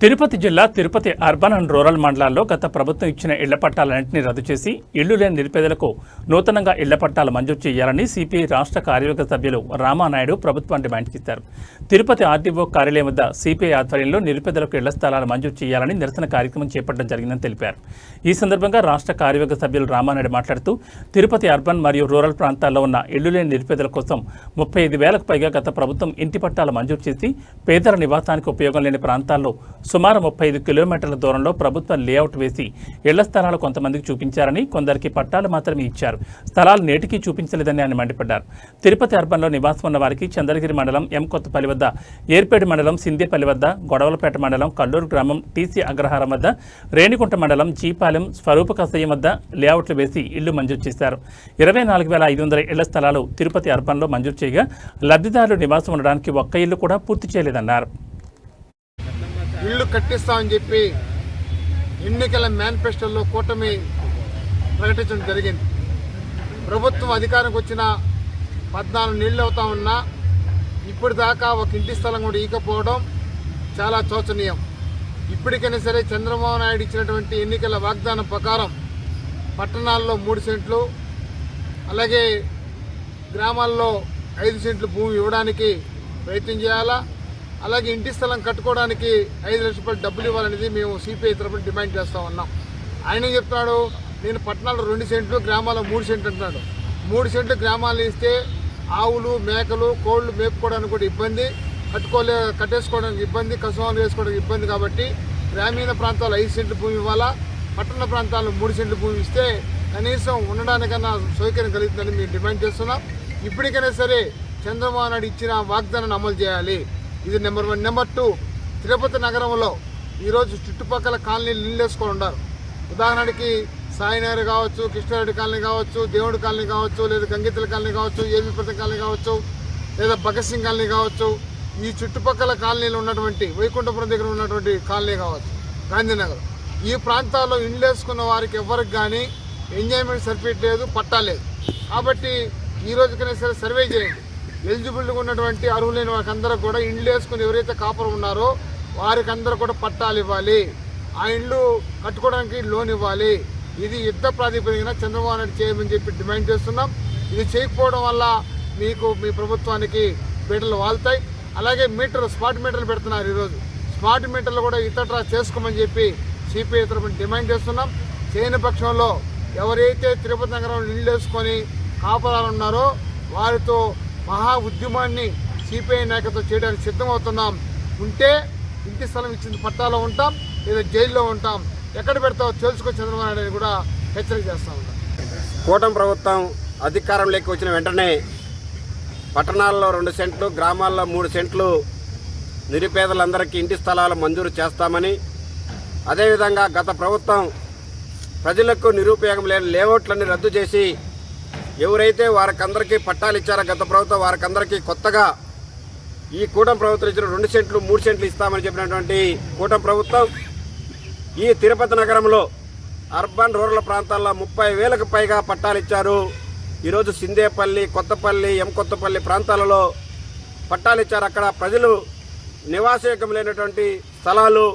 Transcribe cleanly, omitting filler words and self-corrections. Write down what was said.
తిరుపతి జిల్లా Tirupati urban and rural మండలాల్లో గత ప్రభుత్వం ఇచ్చిన ఇళ్ల పట్టాలన్నింటినీ రద్దు చేసి ఇళ్లు లేని నిరుపేదలకు నూతనంగా ఇళ్ల పట్టాలు మంజూరు చేయాలని సిపిఐ రాష్ట్ర కార్యవర్గ సభ్యులు రామానాయుడు ప్రభుత్వాన్ని డిమాండ్ చేశారు. తిరుపతి ఆర్డీఓ కార్యాలయం వద్ద సిపిఐ ఆధ్వర్యంలో నిరుపేదలకు ఇళ్ల స్థలాలు మంజూరు చేయాలని నిరసన కార్యక్రమం చేపట్టడం జరిగిందని తెలిపారు. ఈ సందర్భంగా రాష్ట్ర కార్యవర్గ సభ్యులు రామానాయుడు మాట్లాడుతూ తిరుపతి అర్బన్ మరియు రూరల్ ప్రాంతాల్లో ఉన్న ఇళ్లు లేని నిరుపేదల కోసం 35,000కు పైగా గత ప్రభుత్వం ఇంటి పట్టాలు మంజూరు చేసి పేదల నివాసానికి ఉపయోగం లేని ప్రాంతాల్లో సుమారు 35 కిలోమీటర్ల దూరంలో ప్రభుత్వ లేఅవుట్ వేసి ఇళ్ల స్థలాలు కొంతమందికి చూపించారని, కొందరికి పట్టాలు మాత్రమే ఇచ్చారు. స్థలాలు నేటికి చూపించలేదని ఆయన మండిపడ్డారు. తిరుపతి అర్బన్లో నివాసం ఉన్న వారికి చంద్రగిరి మండలం ఎం కొత్తపల్లి వద్ద, ఏర్పేడు మండలం సిందేపల్లి వద్ద, గొడవలపేట మండలం కల్లూరు గ్రామం టీసీ అగ్రహారం వద్ద, రేణిగుంట మండలం జీపాలెం స్వరూపకసయ్యం వద్ద లేఅవుట్లు వేసి ఇళ్లు మంజూరు చేశారు. 24,500 ఇళ్ల స్థలాలు తిరుపతి అర్బన్లో మంజూరు చేయగా లబ్ధిదారులు నివాసం ఉండడానికి ఒక్క ఇల్లు కూడా పూర్తి చేయలేదన్నారు. ఇల్లు కట్టిస్తామని చెప్పి ఎన్నికల మేనిఫెస్టోలో కూటమి ప్రకటించడం జరిగింది. ప్రభుత్వం అధికారంకి వచ్చిన 14 నెలలు అవుతా ఉన్నా ఇప్పటిదాకా ఒక ఇంటి స్థలం కూడా ఇవ్వకపోవడం చాలా శోచనీయం. ఇప్పటికైనా సరే చంద్రబాబు నాయుడు ఇచ్చినటువంటి ఎన్నికల వాగ్దానం ప్రకారం పట్టణాల్లో 3 సెంట్లు, అలాగే గ్రామాల్లో 5 సెంట్లు భూమి ఇవ్వడానికి ప్రయత్నం చేయాలా. అలాగే ఇంటి స్థలం కట్టుకోవడానికి 5 లక్షల రూపాయలు డబ్బులు ఇవ్వాలనేది మేము సిపిఐ తరఫున డిమాండ్ చేస్తూ ఉన్నాం. ఆయన చెప్తున్నాడు, నేను పట్టణాల్లో 2 సెంట్లు, గ్రామాల్లో 3 సెంట్లు అంటున్నాడు. 3 సెంట్లు గ్రామాలు ఇస్తే ఆవులు, మేకలు, కోళ్లు మేపుకోవడానికి కూడా ఇబ్బంది, కట్టేసుకోవడానికి ఇబ్బంది, కసువాలు వేసుకోవడానికి ఇబ్బంది. కాబట్టి గ్రామీణ ప్రాంతాల్లో 5 సెంట్లు భూమి ఇవ్వాలా, పట్టణ ప్రాంతాల్లో 3 సెంట్లు భూమి ఇస్తే కనీసం ఉండడానికన్నా సౌకర్యం కలుగుతుందని మేము డిమాండ్ చేస్తున్నాం. ఇప్పటికైనా సరే చంద్రబాబు నాయుడు ఇచ్చిన వాగ్దానాన్ని అమలు చేయాలి. ఇది నెంబర్ 1. నెంబర్ 2, తిరుపతి నగరంలో ఈరోజు చుట్టుపక్కల కాలనీలు నీళ్ళేసుకొని ఉన్నారు. ఉదాహరణకి సాయినగర్ కావచ్చు, కృష్ణారెడ్డి కాలనీ కావచ్చు, దేవుడి కాలనీ కావచ్చు, లేదా గంగితల కాలనీ కావచ్చు, ఏబీపతి కాలనీ కావచ్చు, లేదా భగత్ సింగ్ కాలనీ కావచ్చు. ఈ చుట్టుపక్కల కాలనీలు ఉన్నటువంటి వైకుంఠపురం దగ్గర ఉన్నటువంటి కాలనీ కావచ్చు, గాంధీనగర్, ఈ ప్రాంతాల్లో ఇండ్లు వేసుకున్న వారికి ఎవరికి కానీ ఎంజాయ్మెంట్ సర్టిఫికేట్ లేదు, పట్టా లేదు. కాబట్టి ఈ రోజుకైనా సరే సర్వే చేయండి. ఎలిజిబుల్గా ఉన్నటువంటి అర్హులైన వారికి అందరూ కూడా ఇండ్లు వేసుకుని ఎవరైతే కాపురం ఉన్నారో వారికి అందరూ కూడా పట్టాలు ఇవ్వాలి, ఆ ఇండ్లు కట్టుకోవడానికి లోన్ ఇవ్వాలి. ఇది యుద్ధ ప్రాతిపదికన చంద్రబాబు నాయుడు చేయమని చెప్పి డిమాండ్ చేస్తున్నాం. ఇది చేయకపోవడం వల్ల మీ ప్రభుత్వానికి బీటలు వాళ్తాయి. అలాగే స్మార్ట్ మీటర్లు పెడుతున్నారు. ఈరోజు స్మార్ట్ మీటర్లు కూడా ఇతర చేసుకోమని చెప్పి సిపిఐ తరఫున డిమాండ్ చేస్తున్నాం. చేయని పక్షంలో ఎవరైతే తిరుపతి నగరంలో ఇల్లు వేసుకొని కాపురాలు ఉన్నారో వారితో మహా ఉద్యమాన్ని సిపిఐ నాయకత్వం చేయడానికి సిద్ధమవుతున్నాం. ఉంటే ఇంటి స్థలం ఇచ్చిన పట్టాలో ఉంటాం, లేదా జైల్లో ఉంటాం. ఎక్కడ పెడతావో తెలుసుకో చంద్రబాబు నాయుడు కూడా హెచ్చరిక చేస్తూ ఉంటాం. కూటమి ప్రభుత్వం అధికారంలోకి వచ్చిన వెంటనే పట్టణాల్లో 2 సెంట్లు, గ్రామాల్లో 3 సెంట్లు నిరుపేదలందరికీ ఇంటి స్థలాలు మంజూరు చేస్తామని, అదేవిధంగా గత ప్రభుత్వం ప్రజలకు నిరుపయోగం లేని లేఅవుట్లన్నీ రద్దు చేసి ఎవరైతే వారికందరికీ పట్టాలు ఇచ్చారో గత ప్రభుత్వం వారికందరికీ కొత్తగా ఈ కూటమి ప్రభుత్వం ఇచ్చిన 2 సెంట్లు 3 సెంట్లు ఇస్తామని చెప్పినటువంటి కూటమి ప్రభుత్వం ఈ తిరుపతి నగరంలో అర్బన్ రూరల్ ప్రాంతాల్లో 30,000కు పైగా పట్టాలు ఇచ్చారు. ఈరోజు సిందేపల్లి, కొత్తపల్లి, ఎం కొత్తపల్లి ప్రాంతాలలో పట్టాలు ఇచ్చారు. అక్కడ ప్రజలు నివాసయోగ్యం లేనటువంటి స్థలాలు